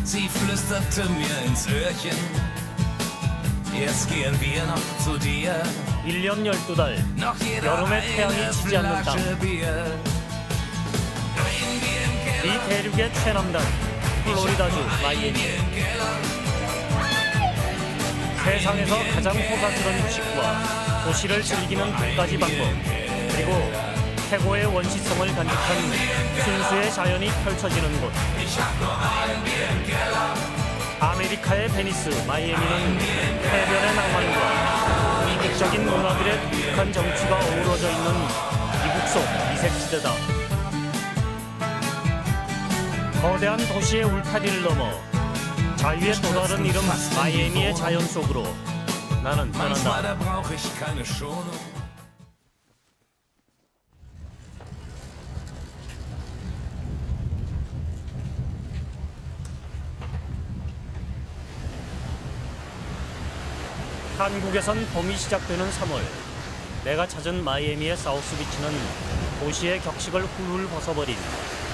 Sie flüsterte mir ins Öhrchen, jetzt gehen wir noch zu dir. 1년 12달 Noch jeder 여름에 태양이 eine 지지 않는 땅. Flasche Bier. Drehen wir im Keller, 이 대륙의 최남단 플로리다주 마이애미. 세상에서 가장 호사스러운 휴식과 도시를 즐기는 2가지 방법, 그리고 최고의 원시성을 간직한 순수의 자연이 펼쳐지는 곳. 아메리카의 베니스 마이애미는 해변의 낭만과 이국적인 문화들의 독특한 정취가 어우러져 있는 이국 속 이색지대다. 거대한 도시의 울타리를 넘어 자유의 또 다른 이름 마이애미의 자연 속으로 나는 manchmal 떠난다. da brauch ich keine Schonung. 한국에선 봄이 시작되는 3월, 내가 찾은 마이애미의 사우스비치는 도시의 격식을 훌훌 벗어버린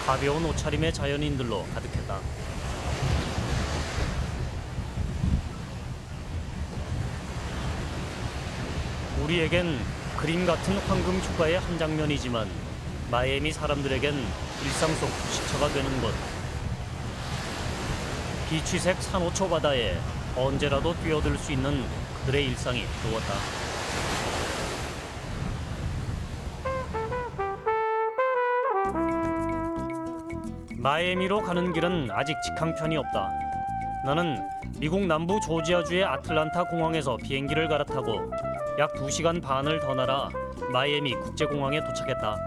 가벼운 옷차림의 자연인들로 가득했다. 우리에겐 그림 같은 황금 휴가의 한 장면이지만 마이애미 사람들에겐 일상 속 휴식처가 되는 곳. 비취색 산호초 바다에 언제라도 뛰어들 수 있는 그들의 일상이 뜨겁다. 마이애미로 가는 길은 아직 직항편이 없다. 나는 미국 남부 조지아주의 아틀란타 공항에서 비행기를 갈아타고 약 2시간 반을 더 날아 마이애미 국제공항에 도착했다.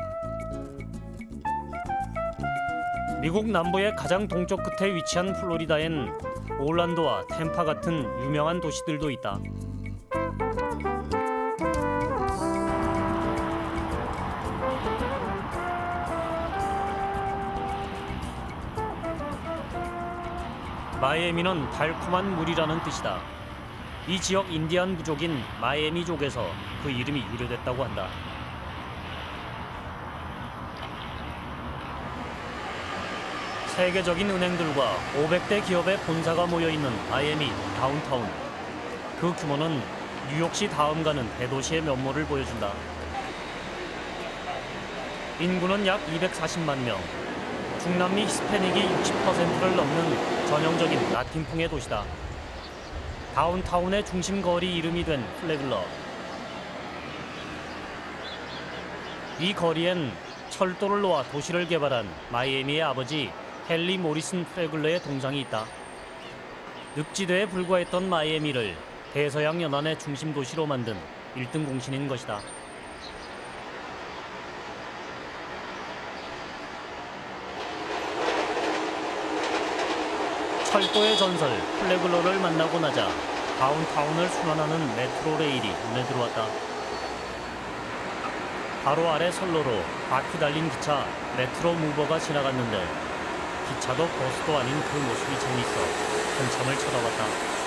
미국 남부의 가장 동쪽 끝에 위치한 플로리다엔 올란도와 템파 같은 유명한 도시들도 있다. 마이애미는 달콤한 물이라는 뜻이다. 이 지역 인디안 부족인 마이애미족에서 그 이름이 유래됐다고 한다. 세계적인 은행들과 500대 기업의 본사가 모여있는 마이애미 다운타운. 그 규모는 뉴욕시 다음 가는 대도시의 면모를 보여준다. 인구는 약 240만 명. 중남미 히스패닉이 60%를 넘는 전형적인 라틴풍의 도시다. 다운타운의 중심 거리 이름이 된 플래글러. 이 거리엔 철도를 놓아 도시를 개발한 마이애미의 아버지 헨리 모리슨 플래글러의 동상이 있다. 늪지대에 불과했던 마이애미를 대서양 연안의 중심 도시로 만든 1등 공신인 것이다. 철도의 전설 플래글러를 만나고 나자 다운타운을 순환하는 메트로 레일이 눈에 들어왔다. 바로 아래 선로로 바퀴 달린 기차 메트로 무버가 지나갔는데 기차도 버스도 아닌 그 모습이 재밌어 한참을 쳐다봤다.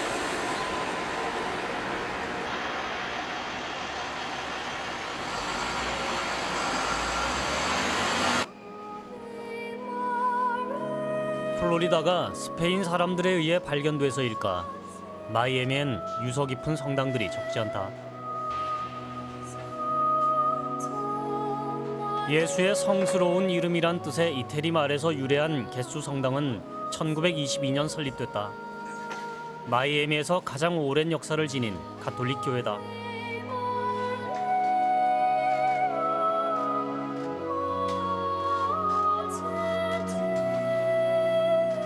플로리다가 스페인 사람들에 의해 발견돼서일까 마이애미엔 유서 깊은 성당들이 적지 않다. 예수의 성스러운 이름이란 뜻의 이태리 말에서 유래한 게수 성당은 1922년 설립됐다. 마이애미에서 가장 오랜 역사를 지닌 가톨릭 교회다.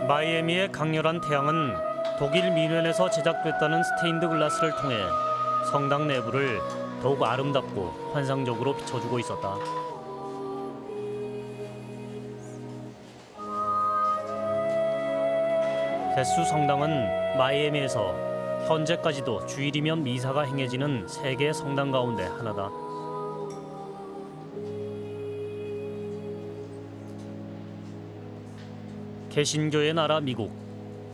마이애미의 강렬한 태양은 독일 미넨에서 제작됐다는 스테인드 글라스를 통해 성당 내부를 더욱 아름답고 환상적으로 비춰주고 있었다. 게수 성당은 마이애미에서 현재까지도 주일이면 미사가 행해지는 세 개의 성당 가운데 하나다. 개신교의 나라 미국.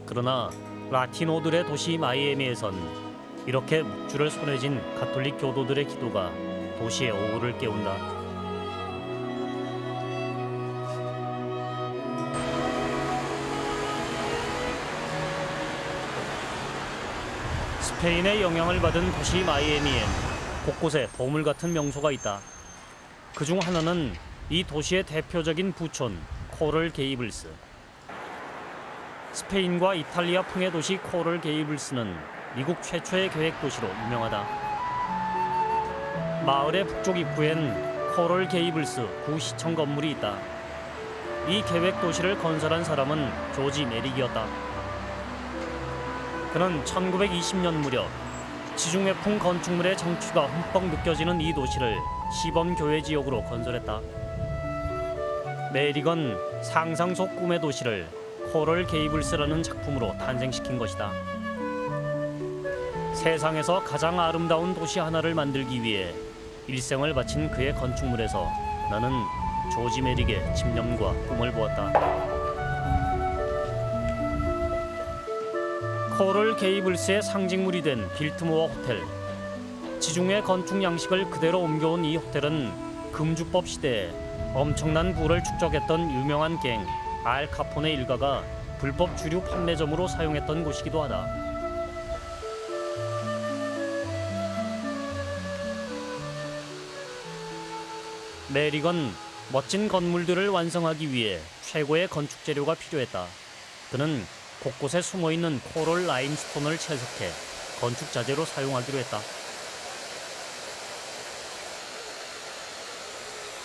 그러나 라티노들의 도시 마이애미에선 이렇게 묵주를 손에 쥔 가톨릭 교도들의 기도가 도시의 오후를 깨운다. 스페인의 영향을 받은 도시 마이애미엔 곳곳에 보물 같은 명소가 있다. 그중 하나는 이 도시의 대표적인 부촌 코럴 게이블스. 스페인과 이탈리아 풍의 도시 코럴 게이블스는 미국 최초의 계획 도시로 유명하다. 마을의 북쪽 입구엔 코럴 게이블스 구시청 건물이 있다. 이 계획 도시를 건설한 사람은 조지 메릭이었다. 그는 1920년 무렵 지중해풍 건축물의 정취가 흠뻑 느껴지는 이 도시를 시범교회 지역으로 건설했다. 메릭은 상상 속 꿈의 도시를 코럴 게이블스라는 작품으로 탄생시킨 것이다. 세상에서 가장 아름다운 도시 하나를 만들기 위해 일생을 바친 그의 건축물에서 나는 조지 메릭의 집념과 꿈을 보았다. 코럴 게이블스의 상징물이 된 빌트모어 호텔. 지중해 건축 양식을 그대로 옮겨온 이 호텔은 금주법 시대에 엄청난 부를 축적했던 유명한 갱 알 카포네 일가가 불법 주류 판매점으로 사용했던 곳이기도 하다. 메릭은 멋진 건물들을 완성하기 위해 최고의 건축 재료가 필요했다. 그는 곳곳에 숨어있는 코럴 라임스톤을 채석해 건축 자재로 사용하기로 했다.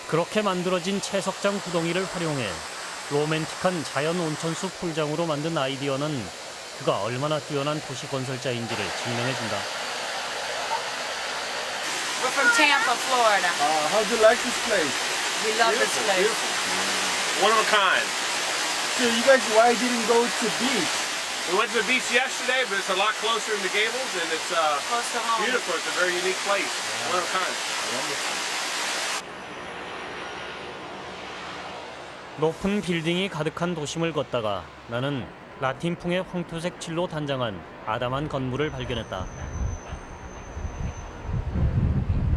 그렇게 만들어진 채석장 구덩이를 활용해 로맨틱한 자연 온천수 풀장으로 만든 아이디어는 그가 얼마나 뛰어난 도시 건설자인지를 증명해준다. We're from Tampa, Florida. How'd you like this place? We love this place. One of a kind. So you guys, why didn't go to the beach? We went to the beach yesterday, but it's a lot closer in the Gables, and it's Close to home. beautiful. It's a very unique place. One of a kind. 높은 빌딩이 가득한 도심을 걷다가 나는 라틴풍의 황토색 칠로 단장한 아담한 건물을 발견했다.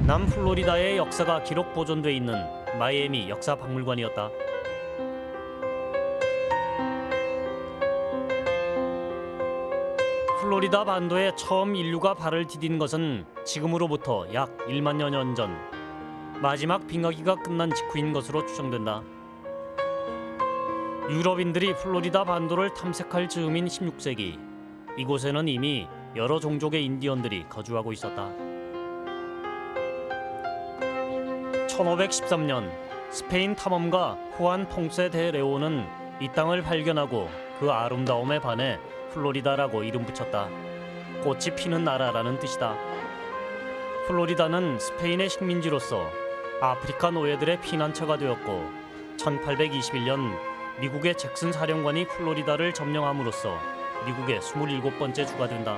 남플로리다의 역사가 기록 보존돼 있는 마이애미 역사박물관이었다. 플로리다 반도에 처음 인류가 발을 디딘 것은 지금으로부터 약 1만여 년 전, 마지막 빙하기가 끝난 직후인 것으로 추정된다. 유럽인들이 플로리다 반도를 탐색할 즈음인 16세기, 이곳에는 이미 여러 종족의 인디언들이 거주하고 있었다. 1513년 스페인 탐험가 후안 퐁세 데 레오는 이 땅을 발견하고 그 아름다움에 반해 플로리다라고 이름 붙였다. 꽃이 피는 나라라는 뜻이다. 플로리다는 스페인의 식민지로서 아프리카 노예들의 피난처가 되었고 1821년 미국의 잭슨 사령관이 플로리다를 점령함으로써 미국의 27번째 주가 된다.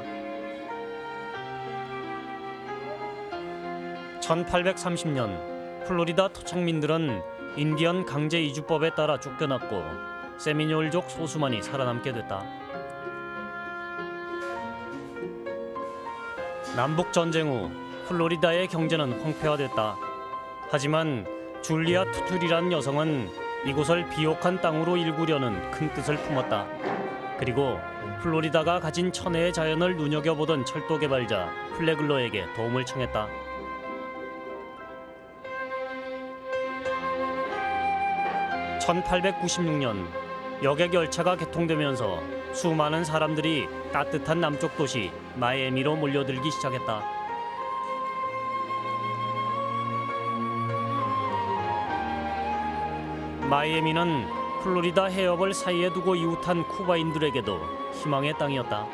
1830년 플로리다 토착민들은 인디언 강제 이주법에 따라 쫓겨났고 세미뇰족 소수만이 살아남게 됐다. 남북 전쟁 후 플로리다의 경제는 황폐화됐다. 하지만 줄리아 투툴이란 여성은 이곳을 비옥한 땅으로 일구려는 큰 뜻을 품었다. 그리고 플로리다가 가진 천혜의 자연을 눈여겨보던 철도 개발자 플레글러에게 도움을 청했다. (1896년) 여객 열차가 개통되면서 수많은 사람들이 따뜻한 남쪽 도시 마이애미로 몰려들기 시작했다. 마이애미는 플로리다 해협을 사이에 두고 이웃한 쿠바인들에게도 희망의 땅이었다.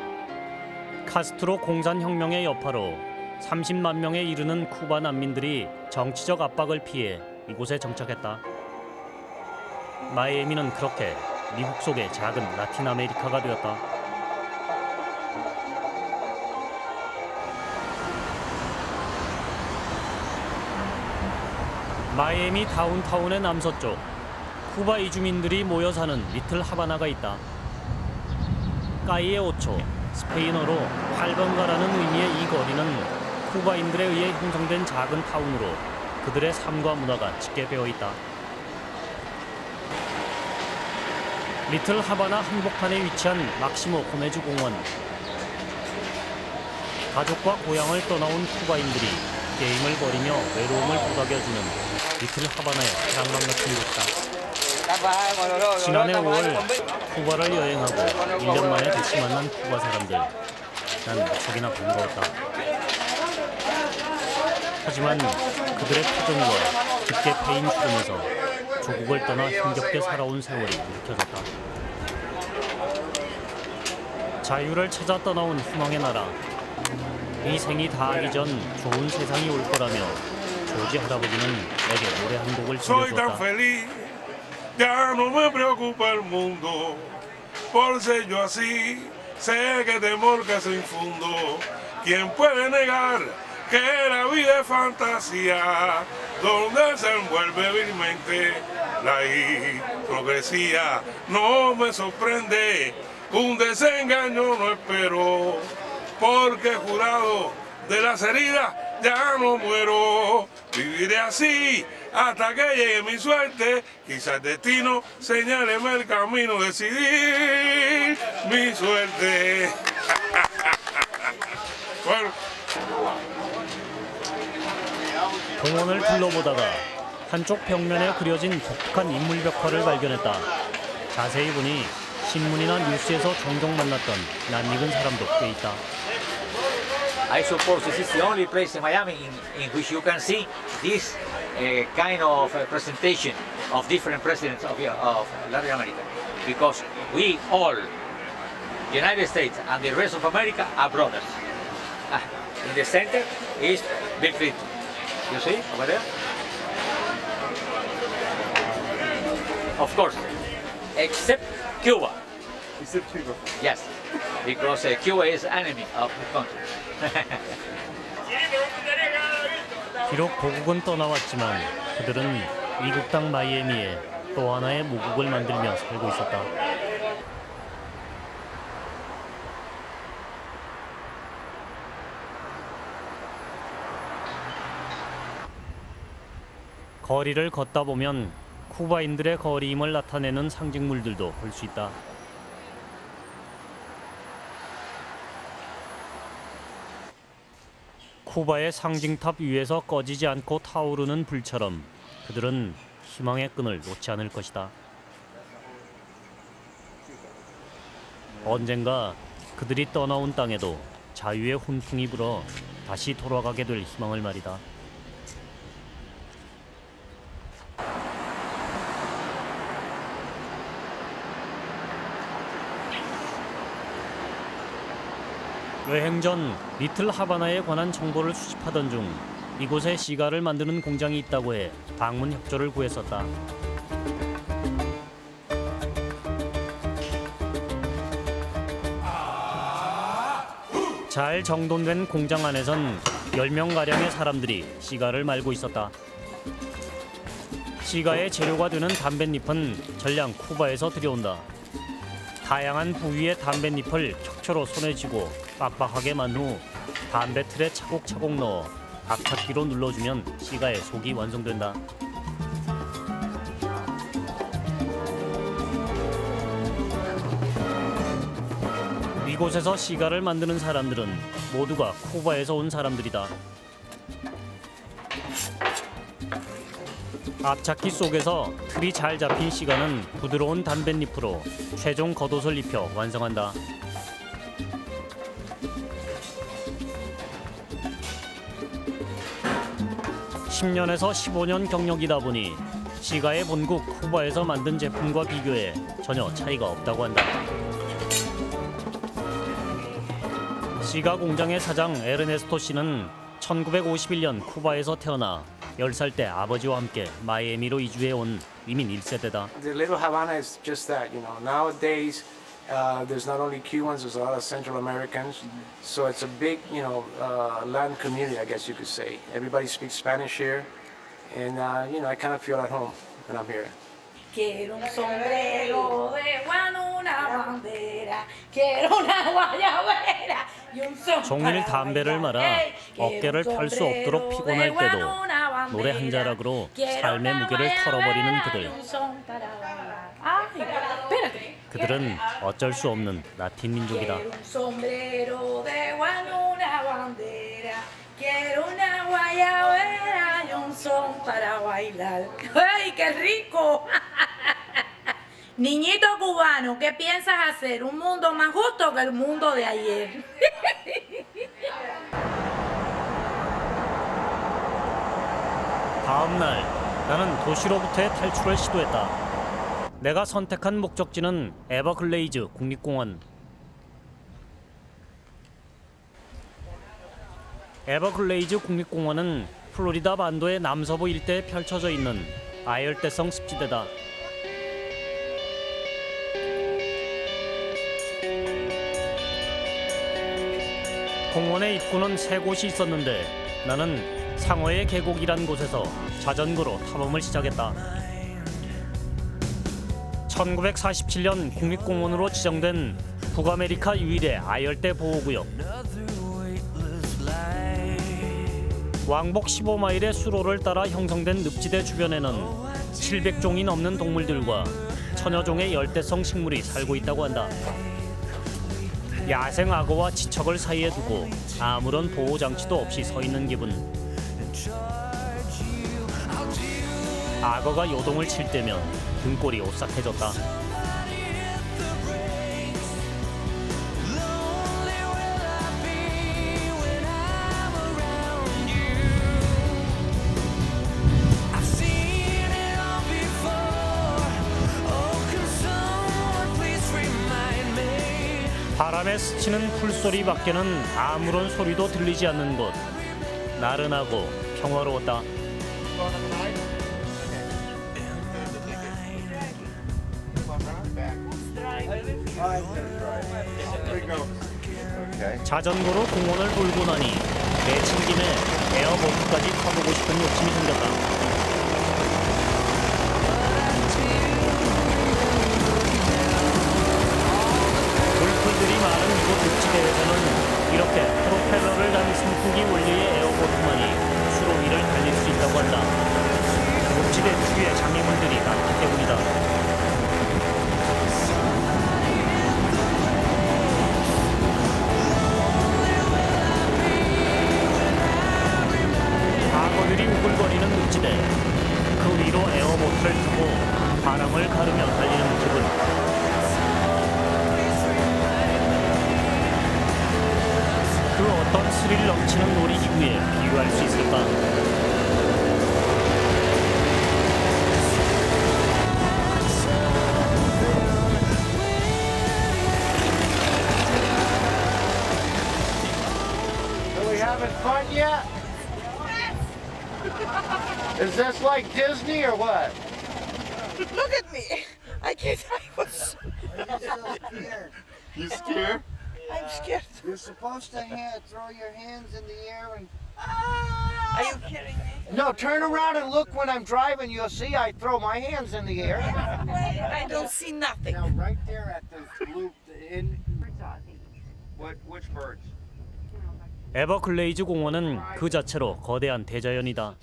카스트로 공산혁명의 여파로 30만 명에 이르는 쿠바 난민들이 정치적 압박을 피해 이곳에 정착했다. 마이애미는 그렇게 미국 속의 작은 라틴 아메리카가 되었다. 마이애미 다운타운의 남서쪽 쿠바 이주민들이 모여 사는 리틀 하바나가 있다. 까이에 오초, 스페인어로 8번가라는 의미의 이 거리는 쿠바인들에 의해 형성된 작은 타운으로 그들의 삶과 문화가 짙게 배어 있다. 리틀 하바나 한복판에 위치한 막시모 고메주 공원. 가족과 고향을 떠나온 쿠바인들이 게임을 벌이며 외로움을 도닥여주는 리틀 하바나의 태양광 같은 곳이다. 지난해 5월 쿠바를 여행하고 1년 만에 다시 만난 쿠바 사람들. 난 무척이나 반가웠다. 하지만 그들의 표정과 깊게 패인 주름에서 조국을 떠나 힘겹게 살아온 세월이 느껴졌다. 자유를 찾아 떠나온 희망의 나라. 이 생이 다하기 전 좋은 세상이 올 거라며 조지 할아버지는 내게 노래 한 곡을 Soy tan 들려주었다. feliz, ya no me preocupa el mundo, por ser yo así, sé que temor que se infundo, ¿quién puede negar que la vida es fantasía, donde se envuelve vilmente la hipocresía? No me sorprende, un desengaño no espero, porque jurado de las heridas ya no muero. Viviré así hasta que llegue mi suerte. Quizás el destino señáleme el camino, decidir mi suerte. Bueno. 공원을 둘러보다가 한쪽 벽면에 그려진 독특한 인물 벽화를 발견했다. 자세히 보니 신문이나 뉴스에서 종종 만났던 낯익은 사람도 꽤 있다. I suppose this is the only place in Miami in which you can see this kind of presentation of different presidents of Latin America, because we all, United States and the rest of America, are brothers. In the center is Bill Clinton. You see over there? Of course, except Cuba. Except Cuba. Yes, because Cuba is enemy of the country. 비록 고국은 떠나왔지만 그들은 미국 땅 마이애미에 또 하나의 모국을 만들며 살고 있었다. 거리를 걷다 보면 쿠바인들의 거리임을 나타내는 상징물들도 볼 수 있다. 쿠바의 상징탑 위에서 꺼지지 않고 타오르는 불처럼 그들은 희망의 끈을 놓지 않을 것이다. 언젠가 그들이 떠나온 땅에도 자유의 훈풍이 불어 다시 돌아가게 될 희망을 말이다. 여행 전 리틀 하바나에 관한 정보를 수집하던 중 이곳에 시가를 만드는 공장이 있다고 해 방문 협조를 구했었다. 잘 정돈된 공장 안에선 10명가량의 사람들이 시가를 말고 있었다. 시가의 재료가 되는 담뱃잎은 전량 쿠바에서 들여온다. 다양한 부위의 담뱃잎을 척추로 손에 쥐고 빡빡하게 만 후 담배 틀에 차곡차곡 넣어 압착기로 눌러주면 시가의 속이 완성된다. 이곳에서 시가를 만드는 사람들은 모두가 쿠바에서 온 사람들이다. 압착기 속에서 틀이 잘 잡힌 시가는 부드러운 담뱃잎으로 최종 겉옷을 입혀 완성한다. (10년에서 15년) 경력이다 보니 시가의 본국 쿠바에서 만든 제품과 비교해 전혀 차이가 없다고 한다. 시가 공장의 사장 에르네스토 씨는 1951년 쿠바에서 태어나 10살 때 아버지와 함께 마이애미로 이주해 온 이민 1세대다. The Little Havana is just that, you know. Nowadays, there's not only Cubans, there's a lot of Central Americans. So it's a big, Latin community, I guess you could say. Everybody speaks Spanish here, and I kind of feel at home when I'm here. Quiero un sombrero de Juan, una bandera. Quiero una guayabera y un sombrero. 종일 담배를 말아 어깨를 펼 수 없도록 피곤할 때도 노래 한 자락으로 삶의 무게를 털어버리는 그들. 그들은 어쩔 수 없는 라틴 민족이다. Quiero un sombrero de Juan, una bandera, quiero una guayabera y un son para bailar. ¡Ay, qué rico! Niñito cubano, ¿qué piensas hacer? Un mundo más justo que el mundo de ayer. 다음 날 나는 도시로부터의 탈출을 시도했다. 내가 선택한 목적지는 에버글레이즈 국립공원. 에버글레이즈 국립공원은 플로리다 반도의 남서부 일대에 펼쳐져 있는 아열대성 습지대다. 공원의 입구는 3곳이 있었는데 나는 상어의 계곡이란 곳에서 자전거로 탐험을 시작했다. 1947년 국립공원으로 지정된 북아메리카 유일의 아열대 보호구역. 왕복 15마일의 수로를 따라 형성된 늪지대 주변에는 700종이 넘는 동물들과 천여 종의 열대성 식물이 살고 있다고 한다. 야생 악어와 지척을 사이에 두고 아무런 보호 장치도 없이 서 있는 기분. 악어가 요동을 칠 때면 등골이 오싹해졌다. 바람에 스치는 풀소리 밖에는 아무런 소리도 들리지 않는 곳. 나른하고 평화로웠다. 자전거로 공원을 돌고 나니 내친 김에 에어보트까지 타보고 싶은 욕심이 생겼다. 물풀들이 많은 이곳 늪지대에서는 이렇게 프로펠러를 단 선풍기 원리의 에어보트만이 수로 위를 달릴 수 있다고 한다. 늪지대 특유의 장애물들이 많기 때문이다. 악어들이 우글거리는 늪지대. 그 위로 에어보트를 타고 바람을 가르며 달리는 기분. 그 어떤 스릴 넘치는 놀이기구에 비유할 수 있을까? Are we having fun yet? Is this like Disney or what? Look at me. I can't. I was. You scared? I'm scared. You're supposed to throw your hands in the air and... Are you kidding me? No, turn around and look when I'm driving. You'll see I throw my hands in the air. I don't see nothing. Now, right there at the loop, Which birds? 에버글레이즈 공원은 그 자체로 거대한 대자연이다.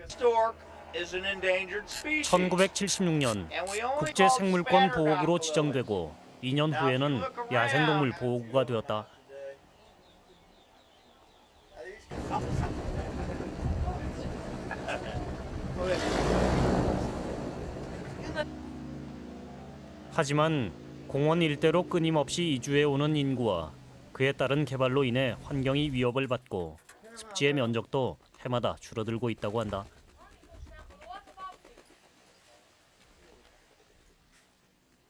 Stork is an endangered species. 1976년 국제생물권 보호구로 지정되고 2년 후에는 야생동물 보호구가 되었다. 하지만 공원 일대로 끊임없이 이주해오는 인구와 그에 따른 개발로 인해 환경이 위협을 받고 습지의 면적도 해마다 줄어들고 있다고 한다.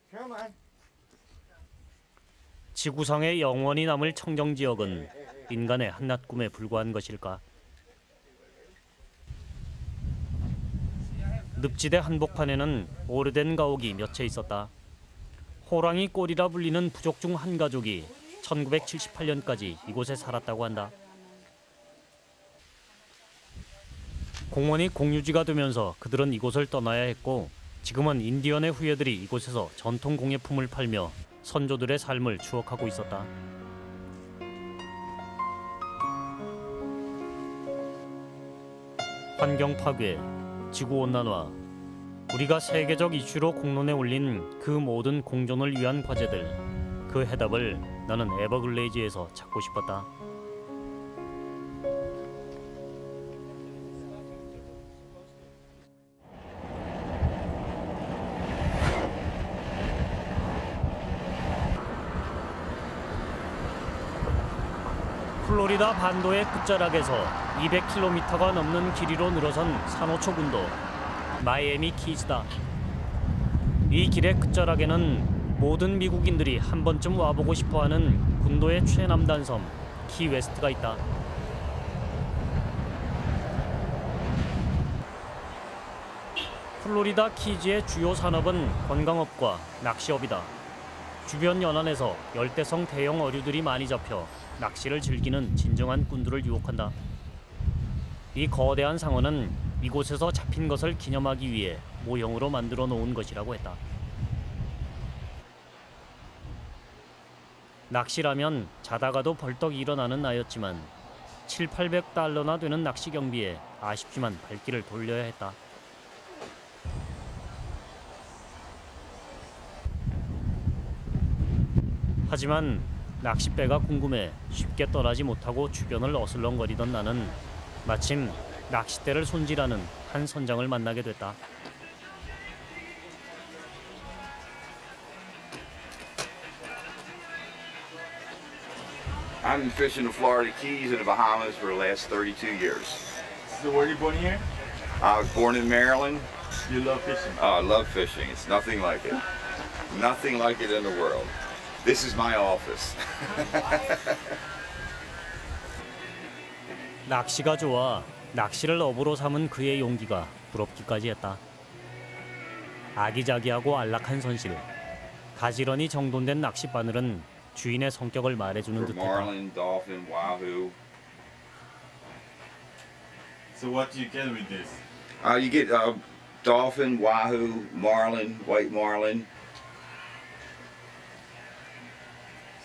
Come on. 지구상에 영원히 남을 청정지역은 인간의 한낱 꿈에 불과한 것일까? 늪지대 한복판에는 오래된 가옥이 몇 채 있었다. 호랑이 꼴이라 불리는 부족 중 한 가족이 1978년까지 이곳에 살았다고 한다. 공원이 공유지가 되면서 그들은 이곳을 떠나야 했고 지금은 인디언의 후예들이 이곳에서 전통 공예품을 팔며 선조들의 삶을 추억하고 있었다. 환경 파괴, 지구 온난화, 우리가 세계적 이슈로 공론에 올린 그 모든 공존을 위한 과제들, 그 해답을 나는 에버글레이즈에서 찾고 싶었다. 플로리다 반도의 끝자락에서 200km가 넘는 길이로 늘어선 산호초 군도 마이애미 키즈다. 이 길의 끝자락에는 모든 미국인들이 한 번쯤 와보고 싶어하는 군도의 최남단 섬 키웨스트가 있다. 플로리다 키즈의 주요 산업은 관광업과 낚시업이다. 주변 연안에서 열대성 대형 어류들이 많이 잡혀 낚시를 즐기는 진정한 꾼들을 유혹한다. 이 거대한 상어는 이곳에서 잡힌 것을 기념하기 위해 모형으로 만들어 놓은 것이라고 했다. 낚시라면 자다가도 벌떡 일어나는 나였지만 700~800달러나 되는 낚시 경비에 아쉽지만 발길을 돌려야 했다. 하지만 낚싯배가 궁금해 쉽게 떠나지 못하고 주변을 어슬렁거리던 나는 마침 낚싯대를 손질하는 한 선장을 만나게 됐다. I've been fishing the Florida Keys and the Bahamas for the last 32 years. So were you born here? I was born in Maryland. You love fishing. Oh, I love fishing. It's nothing like it. Nothing like it in the world. This is my office. 낚시가 좋아 낚시를 업으로 삼은 그의 용기가 부럽기까지 했다. 아기자기하고 안락한 손실, 가지런히 정돈된 낚싯바늘은 주인의 성격을 말해주는 For 듯했다. marlin, dolphin, wahoo. So what do you get with this? You get dolphin, wahoo, marlin, white marlin.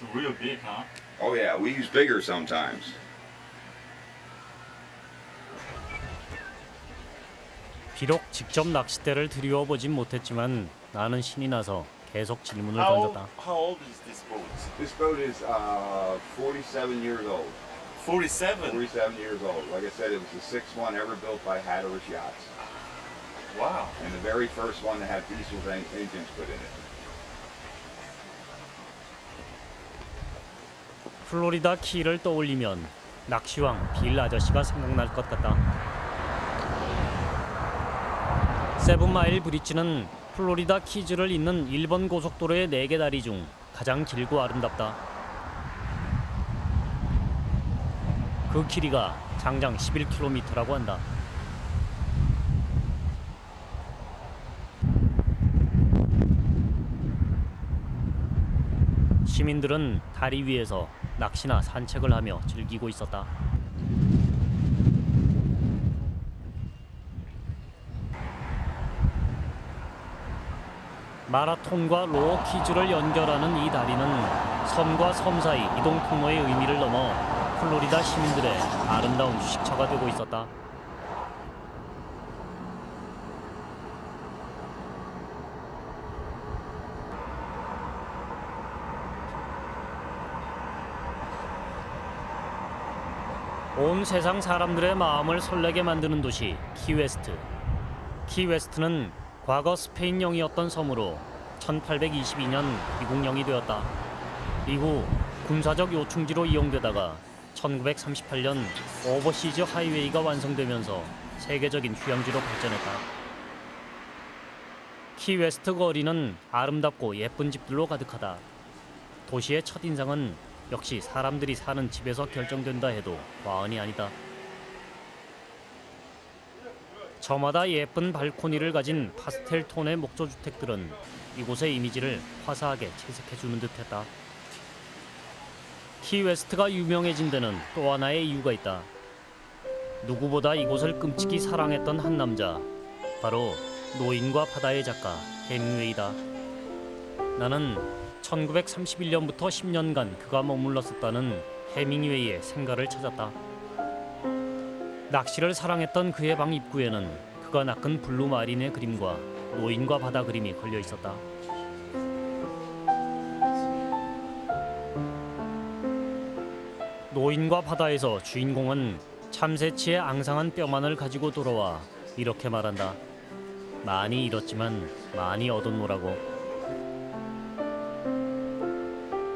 It's real big, huh? Oh yeah, we use bigger sometimes. 비록 직접 낚싯대를 들여보진 못했지만 나는 신이 나서 계속 질문을 How 던졌다. old is this boat? This boat is 47 years old. 47. 47 years old. Like I said, it was the sixth one ever built by Hatteras Yachts. Wow. And the very first one that had diesel engines put in it. 플로리다 키를 떠올리면 낚시왕 빌 아저씨가 생각날 것 같다. 세븐마일 브릿지는 플로리다 키즈를 잇는 일본 고속도로의 4개 다리 중 가장 길고 아름답다. 그 길이가 장장 11km라고 한다. 시민들은 다리 위에서 낚시나 산책을 하며 즐기고 있었다. 마라톤과 로어 키즈를 연결하는 이 다리는 섬과 섬 사이 이동 통로의 의미를 넘어 플로리다 시민들의 아름다운 휴식처가 되고 있었다. 온 세상 사람들의 마음을 설레게 만드는 도시 키웨스트. 키웨스트는 과거 스페인령이었던 섬으로 1822년 미국령이 되었다. 이후 군사적 요충지로 이용되다가 1938년 오버시즈 하이웨이가 완성되면서 세계적인 휴양지로 발전했다. 키웨스트 거리는 아름답고 예쁜 집들로 가득하다. 도시의 첫인상은 역시 사람들이 사는 집에서 결정된다 해도 과언이 아니다. 저마다 예쁜 발코니를 가진 파스텔 톤의 목조주택들은 이곳의 이미지를 화사하게 채색해주는 듯했다. 키웨스트가 유명해진 데는 또 하나의 이유가 있다. 누구보다 이곳을 끔찍이 사랑했던 한 남자, 바로 노인과 바다의 작가 해밍웨이다. 나는 1931년부터 10년간 그가 머물렀었다는 해밍웨이의 생가를 찾았다. 낚시를 사랑했던 그의 방 입구에는 그가 낚은 블루 마린의 그림과 노인과 바다 그림이 걸려 있었다. 노인과 바다에서 주인공은 참새치의 앙상한 뼈만을 가지고 돌아와 이렇게 말한다. 많이 잃었지만 많이 얻었노라고.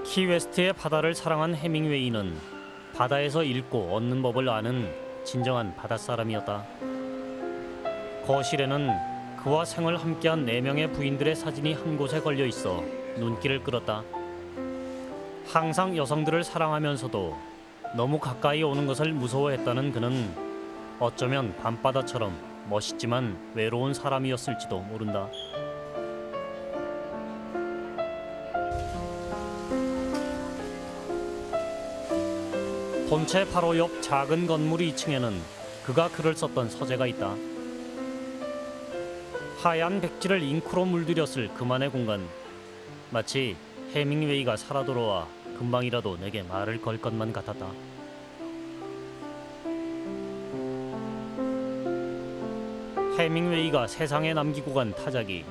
키웨스트의 바다를 사랑한 해밍웨이는 바다에서 읽고 얻는 법을 아는 진정한 바닷사람이었다. 거실에는 그와 생을 함께한 4명의 부인들의 사진이 한 곳에 걸려 있어 눈길을 끌었다. 항상 여성들을 사랑하면서도 너무 가까이 오는 것을 무서워했다는 그는 어쩌면 밤바다처럼 멋있지만 외로운 사람이었을지도 모른다. 본체 바로 옆 작은 건물 2층에는 그가 글을 썼던 서재가 있다. 하얀 백지를 잉크로 물들였을 그만의 공간. 마치 해밍웨이가 살아 돌아와 금방이라도 내게 말을 걸 것만 같았다. 해밍웨이가 세상에 남기고 간 타자기.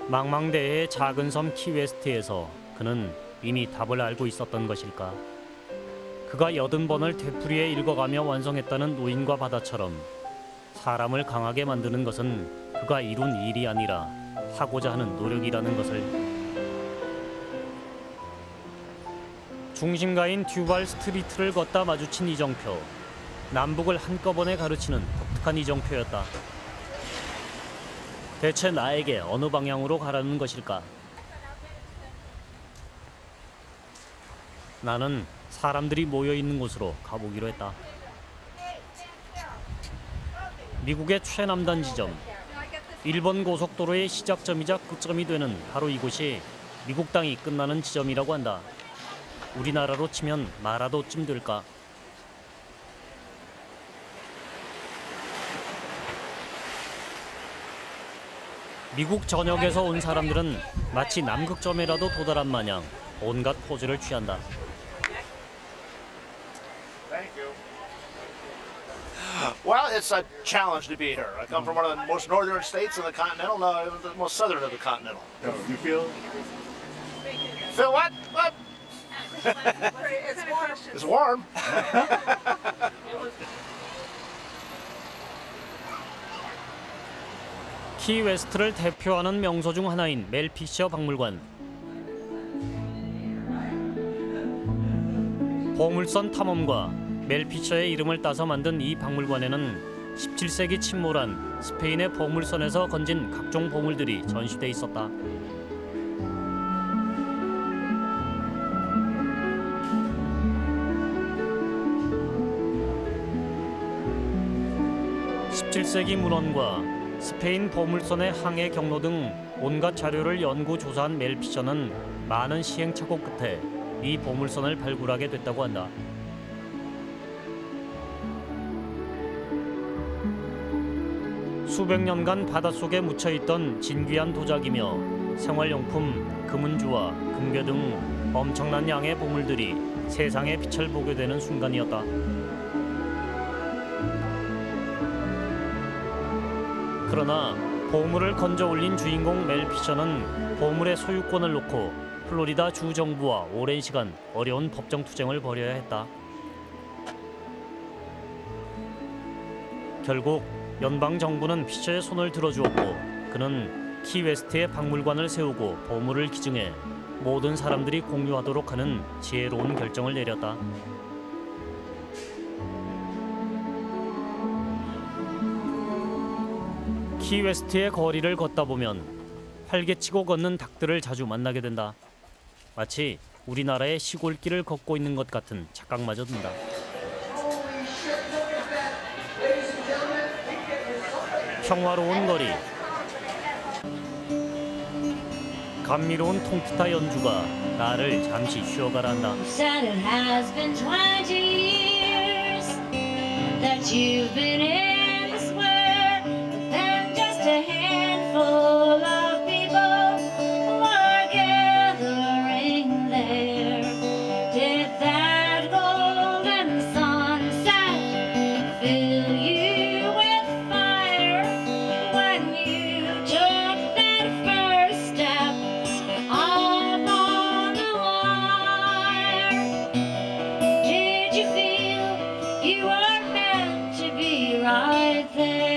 망망대해의 작은 섬 키웨스트에서 그는 이미 답을 알고 있었던 것일까? 그가 80번을 되풀이해 읽어가며 완성했다는 노인과 바다처럼 사람을 강하게 만드는 것은 그가 이룬 일이 아니라 하고자 하는 노력이라는 것을. 중심가인 듀발 스트리트를 걷다 마주친 이정표. 남북을 한꺼번에 가르치는 독특한 이정표였다. 대체 나에게 어느 방향으로 가라는 것일까? 나는 사람들이 모여있는 곳으로 가보기로 했다. 미국의 최남단 지점. 일본 고속도로의 시작점이자 끝점이 되는 바로 이곳이 미국 땅이 끝나는 지점이라고 한다. 우리나라로 치면 마라도쯤 될까? 미국 전역에서 온 사람들은 마치 남극점에라도 도달한 마냥 온갖 포즈를 취한다. Well, it's a challenge to be here. I come from one of the most northern states of the continental, no, the most southern of the continental. You feel? Phil, what? What? It's warm. 키웨스트를 대표하는 명소 중 하나인 멜피셔 박물관. 보물선 탐험과 멜피셔의 이름을 따서 만든 이 박물관에는 17세기 침몰한 스페인의 보물선에서 건진 각종 보물들이 전시돼 있었다. (17세기) 문헌과 스페인 보물선의 항해 경로 등 온갖 자료를 연구 조사한 멜피셔는 많은 시행착오 끝에 이 보물선을 발굴하게 됐다고 한다. 수백 년간 바닷속에 묻혀있던 진귀한 도자기며 생활용품, 금은주와 금괴 등 엄청난 양의 보물들이 세상의 빛을 보게 되는 순간이었다. 그러나 보물을 건져 올린 주인공 멜피셔는 보물의 소유권을 놓고 플로리다 주 정부와 오랜 시간 어려운 법정 투쟁을 벌여야 했다. 결국 연방 정부는 피셔의 손을 들어주었고 그는 키웨스트에 박물관을 세우고 보물을 기증해 모든 사람들이 공유하도록 하는 지혜로운 결정을 내렸다. 키웨스트의 거리를 걷다 보면 활개치고 걷는 닭들을 자주 만나게 된다. 마치 우리나라의 시골길을 걷고 있는 것 같은 착각마저 든다. 평화로운 거리. 감미로운 통기타 연주가 나를 잠시 쉬어가라 한다. Said it has been 20 years that you've been in this world, and just a handful of people were gathering there. Did that golden sunset fill you with fire when you took that first step up on the wire? Did you feel you were meant to be right there?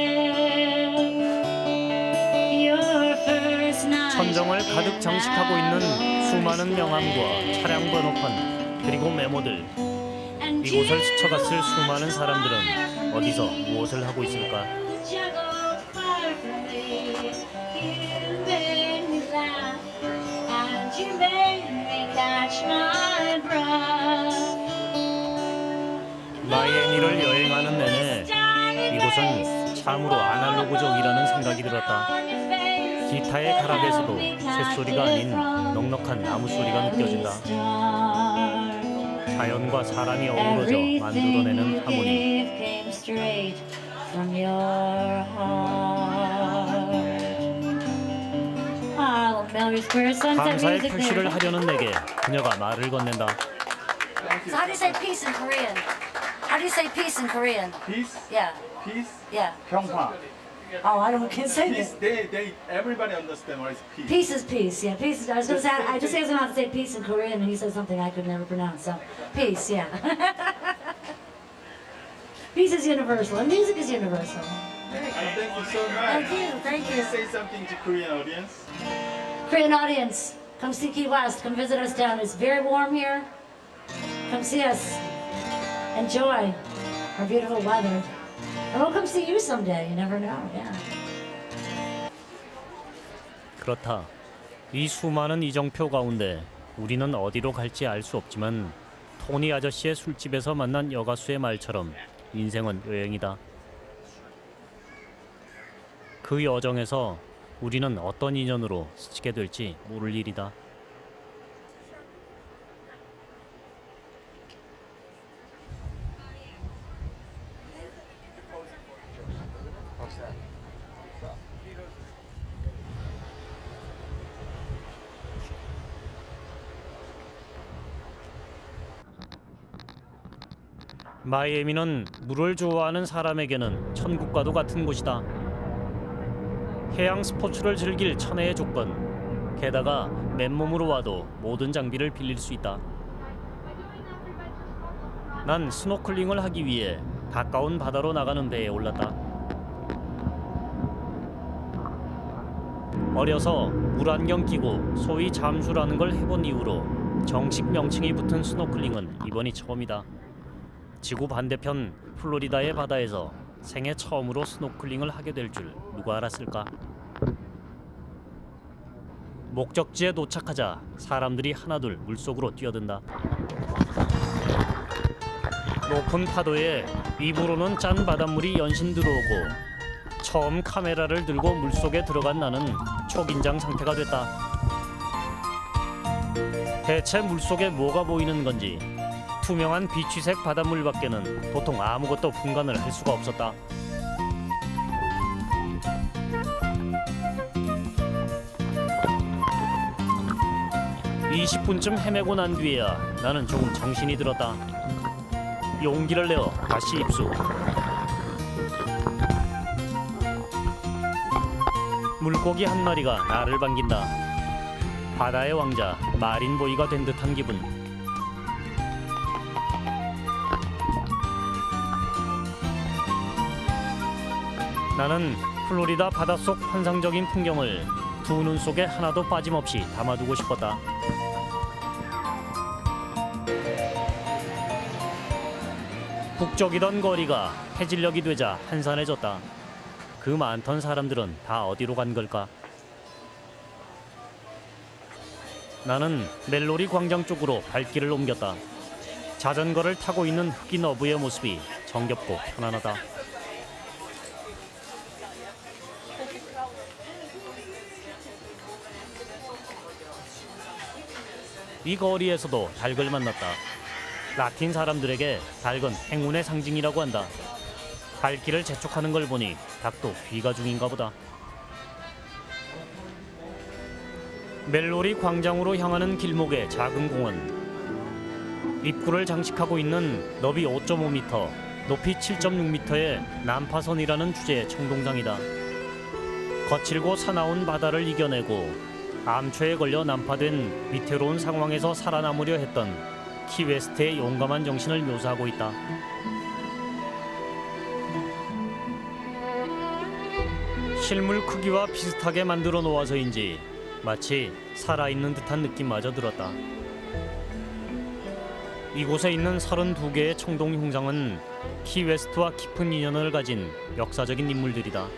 Your first night. 천정을 가득 장식하고 있는 수많은 명함과 차량 번호판 그리고 메모들. 이곳을 스쳐갔을 수많은 사람들은 어디서 무엇을 하고 있을까? juggled fire from me. You made me laugh, and you made me catch my breath. 마이애미를 여행하는 내내 이곳은 참으로 아날로그적이라는 생각이 들었다. 기타의 가락에서도 새소리가 아닌 넉넉한 나무 소리가 느껴진다. 자연과 사람이 어우러져 만들어내는 하모니. came straight from your heart. Oh, Melrose Square Sunset 감사의 Music 표시를 Theater. 하려는 내게 그녀가 말을 건넨다. So how do you say peace in Korean? How do you say peace in Korean? Peace, Yeah, peace, yeah. 평화. Oh, I don't can say Peace, this. everybody understand what is peace. Peace is peace. Yeah, peace. I was gonna say. I just was about to say peace in Korean, and he said something I could never pronounce. So, peace. Yeah. Peace is universal, and music is universal. Thank you so much. Thank you. Thank you. Say something to Korean audience. Korean audience, come see Key West. Come visit us down. It's very warm here. Come see us. Enjoy our beautiful weather. And we'll come see you someday. You never know. Yeah. 그렇다. 이 수많은 이정표 가운데 우리는 어디로 갈지 알 수 없지만 토니 아저씨의 술집에서 만난 여가수의 말처럼 인생은 여행이다. 그 여정에서 우리는 어떤 인연으로 스치게 될지 모를 일이다. 마이애미는 물을 좋아하는 사람에게는 천국과도 같은 곳이다. 해양 스포츠를 즐길 천혜의 조건, 게다가 맨몸으로 와도 모든 장비를 빌릴 수 있다. 난 스노클링을 하기 위해 가까운 바다로 나가는 배에 올랐다. 어려서 물안경 끼고 소위 잠수라는 걸 해본 이후로 정식 명칭이 붙은 스노클링은 이번이 처음이다. 지구 반대편 플로리다의 바다에서 생애 처음으로 스노클링을 하게 될 줄 누가 알았을까? 목적지에 도착하자 사람들이 하나둘 물속으로 뛰어든다. 높은 파도에 입으로는 짠 바닷물이 연신 들어오고 처음 카메라를 들고 물속에 들어간 나는 초긴장 상태가 됐다. 대체 물속에 뭐가 보이는 건지 투명한 비취색 바닷물밖에는 도통 아무것도 분간을 할 수가 없었다. 20분쯤 헤매고 난 뒤에야 나는 조금 정신이 들었다. 용기를 내어 다시 입수. 물고기 한 마리가 나를 반긴다. 바다의 왕자 마린보이가 된 듯한 기분. 나는 플로리다 바닷속 환상적인 풍경을 두 눈 속에 하나도 빠짐없이 담아두고 싶었다. 북적이던 거리가 해질녘이 되자 한산해졌다. 그 많던 사람들은 다 어디로 간 걸까? 나는 멜로리 광장 쪽으로 발길을 옮겼다. 자전거를 타고 있는 흑인 어부의 모습이 정겹고 편안하다. 이 거리에서도 닭을 만났다. 라틴 사람들에게 닭은 행운의 상징이라고 한다. 발길을 재촉하는 걸 보니 닭도 귀가 중인가 보다. 멜로리 광장으로 향하는 길목의 작은 공원. 입구를 장식하고 있는 너비 5.5m, 높이 7.6m의 난파선이라는 주제의 청동장이다. 거칠고 사나운 바다를 이겨내고 암초에 걸려 난파된 위태로운 상황에서 살아남으려 했던 키웨스트의 용감한 정신을 묘사하고 있다. 실물 크기와 비슷하게 만들어 놓아서인지 마치 살아있는 듯한 느낌마저 들었다. 이곳에 있는 32개의 청동 흉상은 키웨스트와 깊은 인연을 가진 역사적인 인물들이다.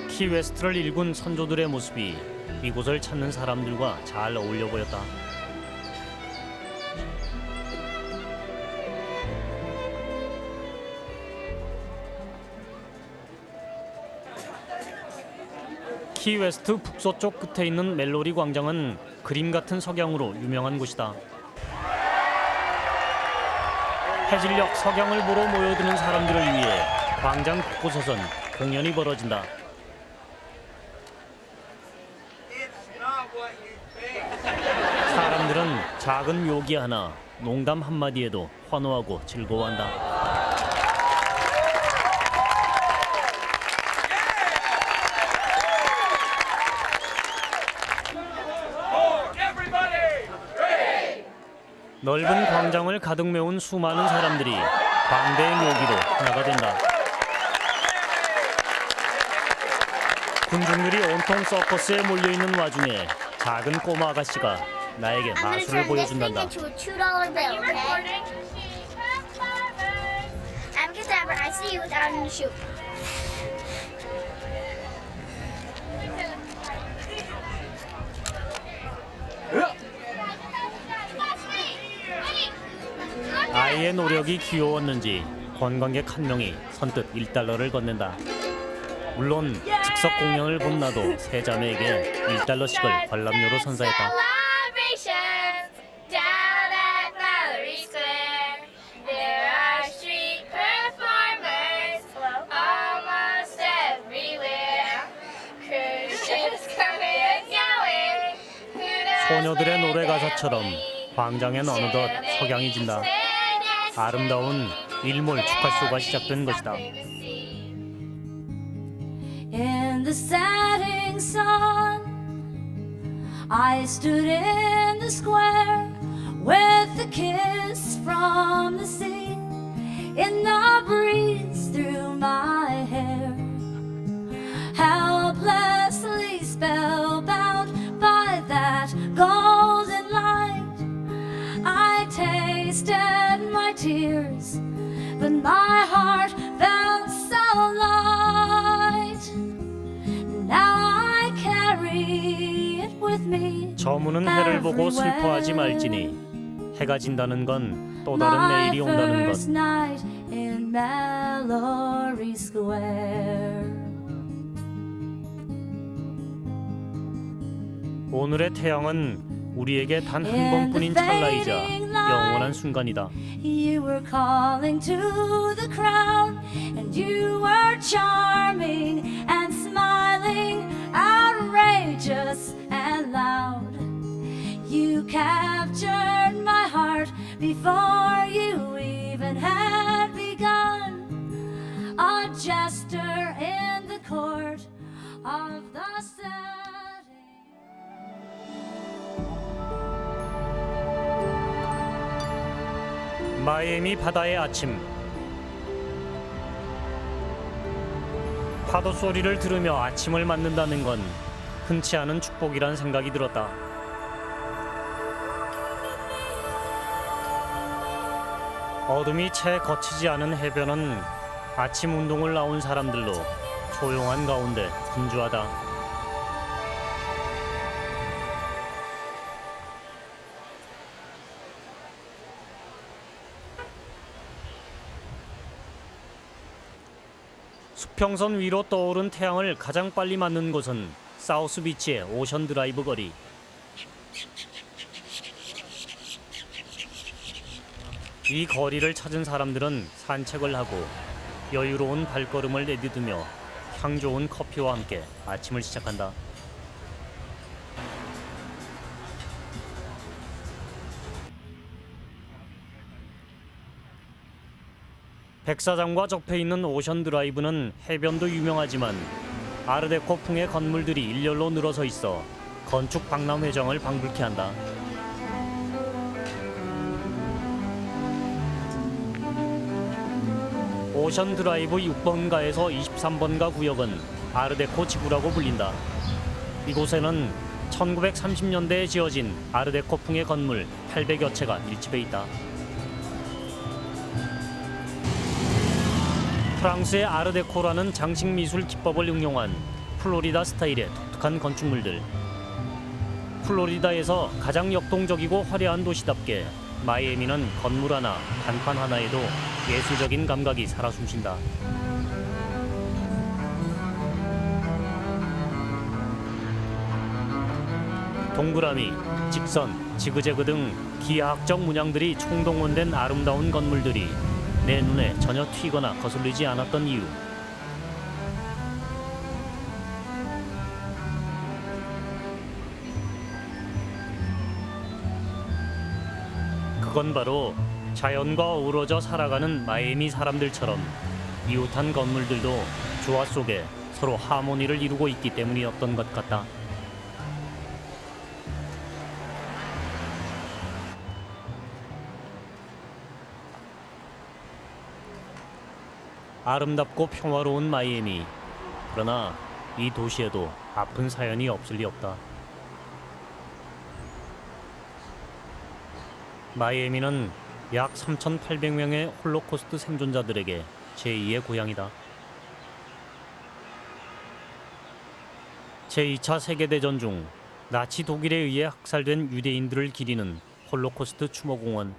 키웨스트를 일군 선조들의 모습이 이곳을 찾는 사람들과 잘 어울려 보였다. 키웨스트 북서쪽 끝에 있는 멜로리 광장은 그림 같은 석양으로 유명한 곳이다. 해질녘 석양을 보러 모여드는 사람들을 위해 광장 곳곳에선 공연이 벌어진다. 사람들은 작은 묘기 하나, 농담 한마디에도 환호하고 즐거워한다. 넓은 광장을 가득 메운 수많은 사람들이 광대의 묘기로 하나가 된다. 군중들이 온통 서커스에 몰려있는 와중에 작은 꼬마 아가씨가 나에게 마술을 보여준단다. 아이의 노력이 귀여웠는지 관광객 한 명이 선뜻 $1를 건넨다. 물론 즉석 공연을 본 나도 세 자매에게 $1씩을 관람료로 선사했다. 소녀들의 노래 가사처럼 광장엔 어느덧 석양이 진다. 아름다운 일몰 축하쇼가 시작된 것이다. In the setting sun, I stood in the square with a kiss from the sea in the breeze through my hair, helplessly spellbound by that golden light. I tasted my tears, but my heart felt so light. Now I carry it with me. 저무는 해를 보고 슬퍼하지 말지니 해가 진다는 건 또 다른 내일이 온다는 것. Night in Mallory Square. 오늘의 태양은 우리에게 단 한 번뿐인 찰나이자 영원한 순간이다. You were calling to the crowd, and you were charming and smiling, outrageous and loud. You captured my heart before you even had begun. A jester in the court of the setting. 마이애미 바다의 아침. 파도 소리를 들으며 아침을 맞는다는 건 흔치 않은 축복이란 생각이 들었다. 어둠이 채 거치지 않은 해변은 아침 운동을 나온 사람들로 조용한 가운데 분주하다. 수평선 위로 떠오른 태양을 가장 빨리 맞는 곳은 사우스 비치의 오션 드라이브 거리. 이 거리를 찾은 사람들은 산책을 하고 여유로운 발걸음을 내디디며 향 좋은 커피와 함께 아침을 시작한다. 백사장과 접해 있는 오션 드라이브는 해변도 유명하지만 아르데코풍의 건물들이 일렬로 늘어서 있어 건축 박람 회장을 방불케 한다. 오션 드라이브 6번가에서 23번가 구역은 아르데코 지구라고 불린다. 이곳에는 1930년대에 지어진 아르데코풍의 건물 800여 채가 밀집해 있다. 프랑스의 아르데코라는 장식 미술 기법을 응용한 플로리다 스타일의 독특한 건축물들. 플로리다에서 가장 역동적이고 화려한 도시답게 마이애미는 건물 하나, 간판 하나에도 예술적인 감각이 살아 숨쉰다. 동그라미, 직선, 지그재그 등 기하학적 문양들이 총동원된 아름다운 건물들이 내 눈에 전혀 튀거나 거슬리지 않았던 이유. 그건 바로 자연과 어우러져 살아가는 마이애미 사람들처럼 이웃한 건물들도 조화 속에 서로 하모니를 이루고 있기 때문이었던 것 같다. 아름답고 평화로운 마이애미. 그러나 이 도시에도 아픈 사연이 없을 리 없다. 마이애미는 약 3,800명의 홀로코스트 생존자들에게 제2의 고향이다. 제2차 세계대전 중 나치 독일에 의해 학살된 유대인들을 기리는 홀로코스트 추모공원.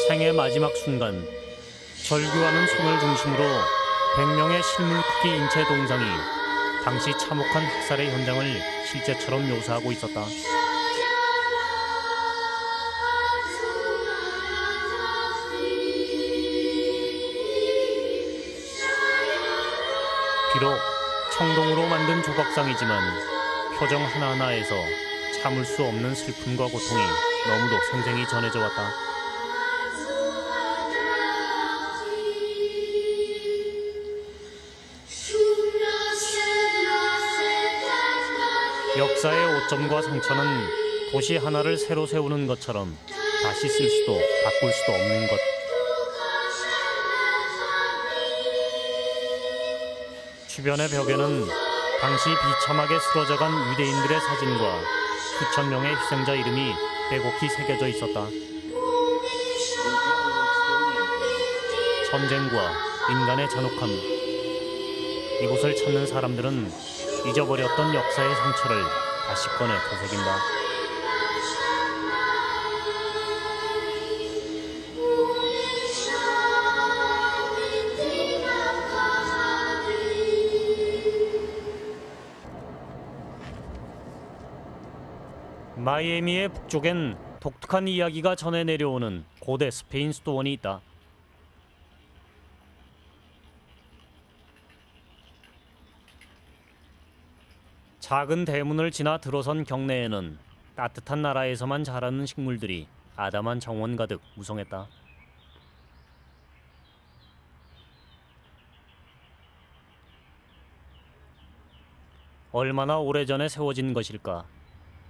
생의 마지막 순간, 절규하는 손을 중심으로 100명의 실물 크기 인체 동상이 당시 참혹한 학살의 현장을 실제처럼 묘사하고 있었다. 비록 청동으로 만든 조각상이지만 표정 하나하나에서 참을 수 없는 슬픔과 고통이 너무도 생생히 전해져 왔다. 역사의 오점과 상처는 도시 하나를 새로 세우는 것처럼 다시 쓸 수도 바꿀 수도 없는 것. 주변의 벽에는 당시 비참하게 쓰러져간 유대인들의 사진과 수천 명의 희생자 이름이 빼곡히 새겨져 있었다. 전쟁과 인간의 잔혹함. 이곳을 찾는 사람들은 잊어버렸던 역사의 상처를 다시 꺼내 되새긴다. 마이애미의 북쪽엔 독특한 이야기가 전해 내려오는 고대 스페인 수도원이 있다. 작은 대문을 지나 들어선 경내에는 따뜻한 나라에서만 자라는 식물들이 아담한 정원 가득 무성했다. 얼마나 오래전에 세워진 것일까?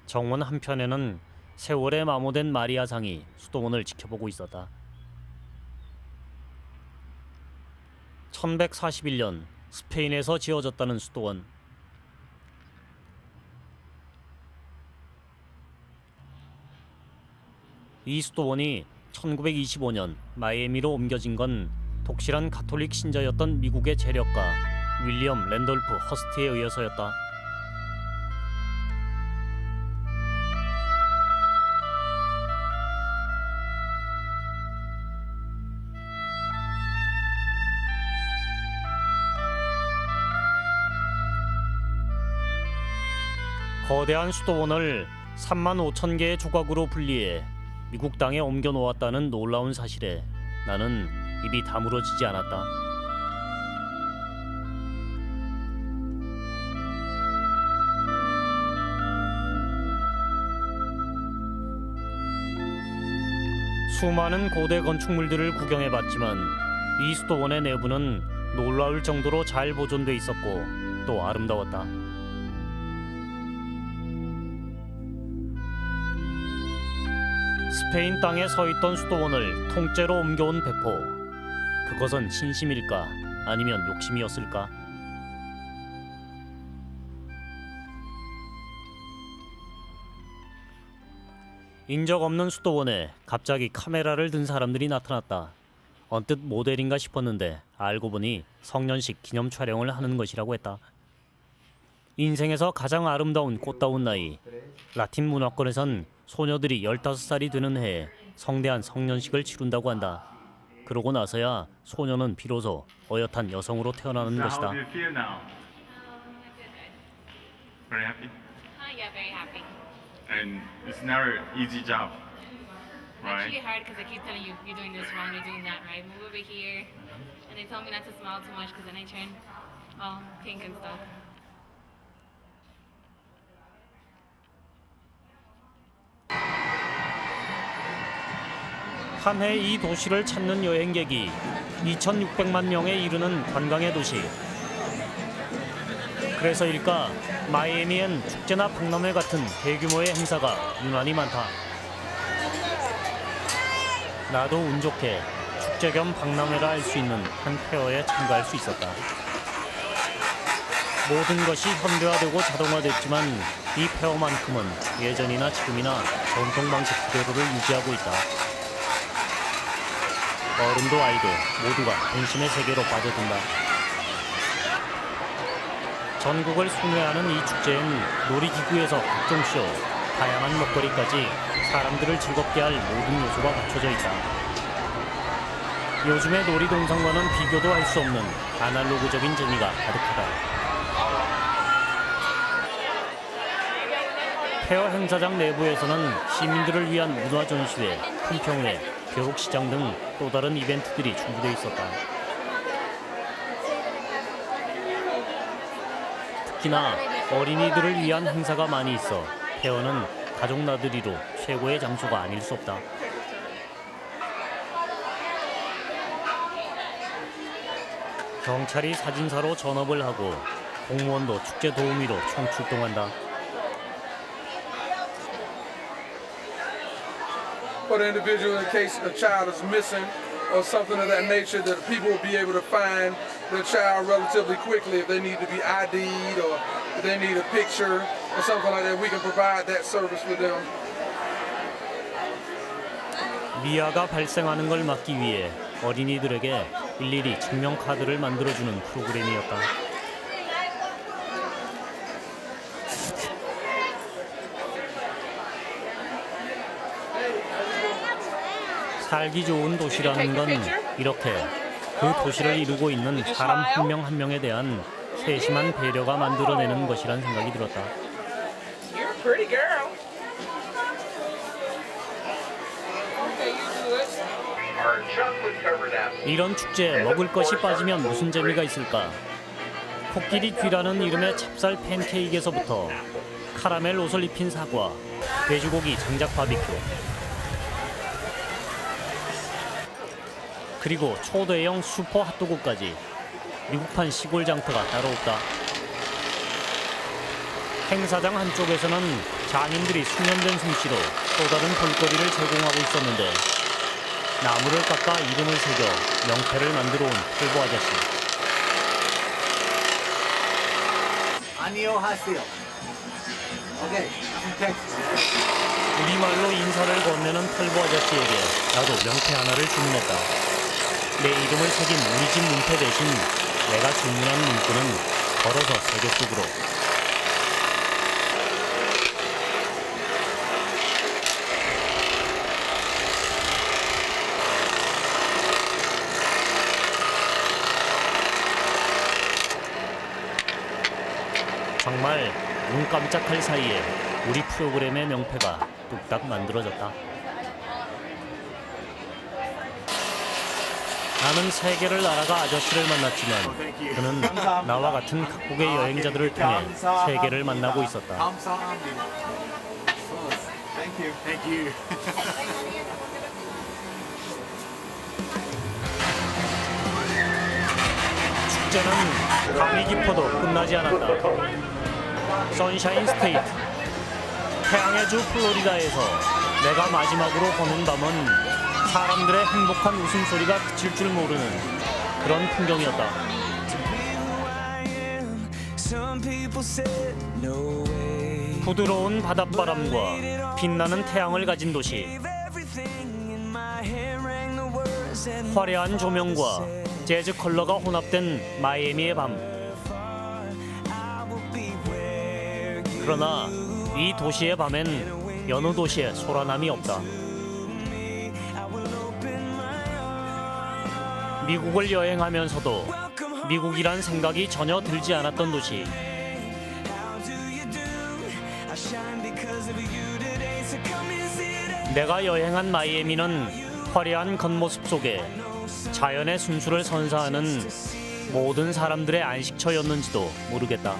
정원 한편에는 세월에 마모된 마리아상이 수도원을 지켜보고 있었다. 1141년 스페인에서 지어졌다는 수도원. 이 수도원이 1925년 마이애미로 옮겨진 건 독실한 가톨릭 신자였던 미국의 재력가 윌리엄 랜돌프 허스트에 의해서였다. 거대한 수도원을 35,000개의 조각으로 분리해 미국 땅에 옮겨 놓았다는 놀라운 사실에 나는 입이 다물어지지 않았다. 수많은 고대 건축물들을 구경해봤지만 이 수도원의 내부는 놀라울 정도로 잘 보존돼 있었고 또 아름다웠다. 스페인 땅에 서 있던 수도원을 통째로 옮겨온 배포. 그것은 신심일까 아니면 욕심이었을까? 인적 없는 수도원에 갑자기 카메라를 든 사람들이 나타났다. 언뜻 모델인가 싶었는데 알고 보니 성년식 기념 촬영을 하는 것이라고 했다. 인생에서 가장 아름다운 꽃다운 나이. 라틴 문화권에선 소녀들이 15살이 되는 해에 성대한 성년식을 치룬다고 한다. 그러고 나서야 소녀는 비로소 어엿한 여성으로 태어나는 것이다. How do you feel now? Very happy. Yeah, very happy. And it's not an easy job, right? Actually hard because I keep telling you, you're doing this wrong, you're doing that right. Move over here. And they told me not to smile too much because then I turn all pink and stuff. 한 해 이 도시를 찾는 여행객이 2,600만 명에 이르는 관광의 도시. 그래서일까 마이애미엔 축제나 박람회 같은 대규모의 행사가 유난히 많다. 나도 운 좋게 축제 겸 박람회라 할 수 있는 한 페어에 참가할 수 있었다. 모든 것이 현대화되고 자동화됐지만 이 페어만큼은 예전이나 지금이나 전통 방식 그대로를 유지하고 있다. 어른도 아이도 모두가 동심의 세계로 빠져든다. 전국을 순회하는 이 축제엔 놀이기구에서 각종 쇼, 다양한 먹거리까지 사람들을 즐겁게 할 모든 요소가 갖춰져 있다. 요즘의 놀이동산과는 비교도 할 수 없는 아날로그적인 재미가 가득하다. 페어 행사장 내부에서는 시민들을 위한 문화 전시회, 품평회, 벼룩시장 등 또 다른 이벤트들이 준비되어 있었다. 특히나 어린이들을 위한 행사가 많이 있어 페어는 가족 나들이로 최고의 장소가 아닐 수 없다. 경찰이 사진사로 전업을 하고 공무원도 축제 도우미로 총출동한다. For the individual, in case a child is missing or something of that nature, that people will be able to find the child relatively quickly. If they need to be ID'd or if they need a picture or something like that, we can provide that service for them. 미아가 발생하는 걸 막기 위해 어린이들에게 일일이 증명 카드를 만들어주는 프로그램이었다. 살기 좋은 도시라는 건 이렇게 그 도시를 이루고 있는 사람 한 명 한 명에 대한 세심한 배려가 만들어내는 것이란 생각이 들었다. You're a pretty girl. Okay, you do it. Our chocolate covered apple. 이런 축제에 먹을 것이 빠지면 무슨 재미가 있을까? 코끼리 쥐라는 이름의 찹쌀 팬케이크에서부터 카라멜 옷을 입힌 사과, 돼지고기 장작 바비큐, 그리고 초대형 슈퍼 핫도그까지 미국판 시골 장터가 따로 없다. 행사장 한쪽에서는 장인들이 숙련된 솜씨로 또 다른 볼거리를 제공하고 있었는데 나무를 깎아 이름을 새겨 명패를 만들어 온 털보 아저씨. 안녕하세요. 오케이, 우리말로 인사를 건네는 털보 아저씨에게 나도 명패 하나를 주문했다. 내 이름을 새긴 우리 집 문패 대신 내가 주문한 문구는 걸어서 세계 속으로. 정말 눈 깜짝할 사이에 우리 프로그램의 명패가 뚝딱 만들어졌다. 나는 세계를 날아가 아저씨를 만났지만 그는 나와 같은 각국의 여행자들을 통해 세계를 만나고 있었다. 감사합니다. Thank you. Thank you. 축제는 밤이 깊어도 끝나지 않았다. 선샤인 스테이트, 태양의 주 플로리다에서 내가 마지막으로 보는 밤은 사람들의 행복한 웃음소리가 그칠 줄 모르는 그런 풍경이었다. 부드러운 바닷바람과 빛나는 태양을 가진 도시, 화려한 조명과 재즈 컬러가 혼합된 마이애미의 밤. 그러나 이 도시의 밤엔 여느 도시에 소란함이 없다. 미국을 여행하면서도 미국이란 생각이 전혀 들지 않았던 도시. 내가 여행한 마이애미는 화려한 겉모습 속에 자연의 순수를 선사하는 모든 사람들의 안식처였는지도 모르겠다.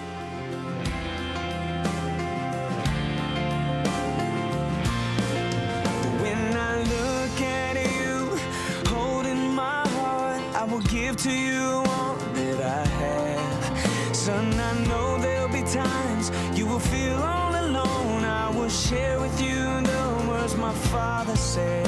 Give to you all that I have. Son, I know there'll be times you will feel all alone. I will share with you the words my father said.